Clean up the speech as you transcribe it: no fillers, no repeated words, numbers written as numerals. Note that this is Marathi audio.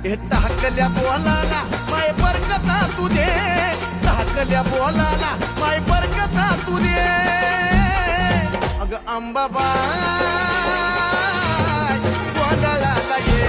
हे टाकल्या बोलाला माय बरकता तू दे, टाकल्या बोलाला माय बरकता तू दे. अग अंबाबाई गोंधळाला ये